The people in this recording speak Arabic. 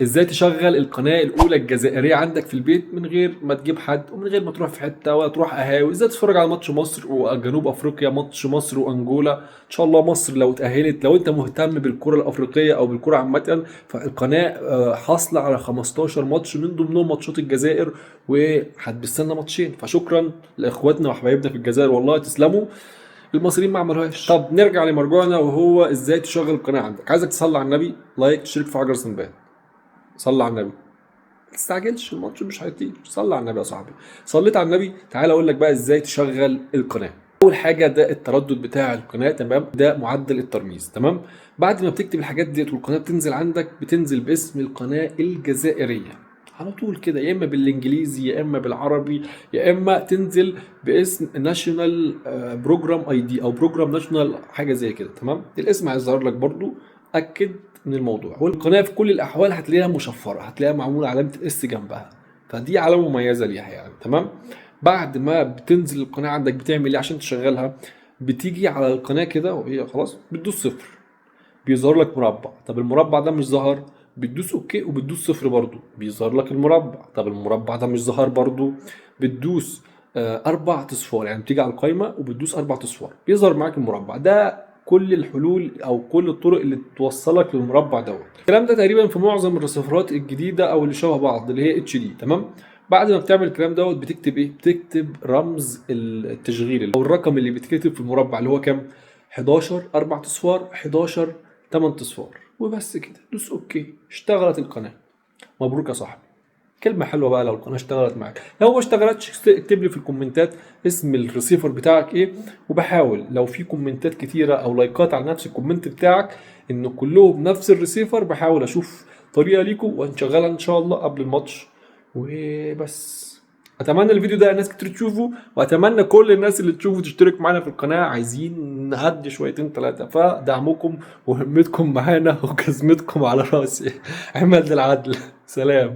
ازاي تشغل القناه الاولى الجزائريه عندك في البيت من غير ما تجيب حد ومن غير ما تروح في حته ولا تروح قهاوي. ازاي تتفرج على ماتش مصر وجنوب افريقيا، ماتش مصر وانجولا. ان شاء الله مصر لو اتاهلت، لو انت مهتم بالكره الافريقيه او بالكره عامه، فالقناه حاصله على 15 ماتش من ضمنهم ماتشات الجزائر، وهتبثلنا ماتشين. فشكرا لاخواتنا وحبايبنا في الجزائر، والله تسلموا. المصريين ما عملوهاش. طب نرجع لمرجوعنا، وهو ازاي تشغل القناه عندك. عايزك تصلي على النبي، لايك، تشترك في حجر سنبات. صلي على النبي، ما تستعجلش، الماتش مش هيطير. صلي على النبي يا صاحبي. صليت على النبي، تعال اقول لك بقى ازاي تشغل القناه. اول حاجه ده التردد بتاع القناه، تمام، ده معدل الترميز، تمام. بعد ما بتكتب الحاجات ديت والقناه بتنزل عندك، بتنزل باسم القناه الجزائريه على طول كده، يا اما بالانجليزي يا اما بالعربي، يا اما تنزل باسم ناشونال بروجرام اي دي او بروجرام ناشونال، حاجه زي كده، تمام. الاسم هيظهر لك برضو، اكد من الموضوع. والقناه في كل الاحوال هتلاقيها مشفره، هتلاقيها معموله علامه الاس جنبها، فدي علامه مميزه ليها يعني، تمام. بعد ما بتنزل القناه عندك بتعمل ايه عشان تشغلها؟ بتيجي على القناه كده وهي خلاص بتدوس صفر، بيظهر لك مربع. طب المربع ده مش ظهر، بتدوس اوكي وبتدوس صفر برضو، بيظهر لك المربع. طب المربع ده مش ظهر برضو، بتدوس اربع اصفار، يعني بتيجي على القايمه وبتدوس اربع اصفار بيظهر معاك المربع ده. كل الحلول او كل الطرق اللي توصلك للمربع دوت. الكلام ده تقريبا في معظم الرسيفرات الجديده او اللي شبه بعض اللي هي اتش دي، تمام. بعد ما بتعمل الكلام دوت بتكتب ايه؟ بتكتب رمز التشغيل او الرقم اللي بيتكتب في المربع اللي هو كام؟ 11 4 اصفار، 11 8 اصفار، وبس كده. دوس اوكي، اشتغلت القناه. مبروك يا صاحبي. كلمة حلوة بقى لو القناة اشتغلت معاك. لو ما اشتغلتش اكتب لي في الكومنتات اسم الريسيفر بتاعك ايه، وبحاول لو في كومنتات كتيرة او لايكات على نفس الكومنت بتاعك ان كلهم نفس الريسيفر، بحاول اشوف طريقة ليكم ونشغلها ان شاء الله قبل الماتش. وبس. اتمنى الفيديو ده ناس كتير تشوفه، واتمنى كل الناس اللي تشوفه تشترك معانا في القناة. عايزين نعدي شويتين ثلاثة، فدعمكم وهمتكم معانا وجزمتكم على راسي. عماد العدل. سلام.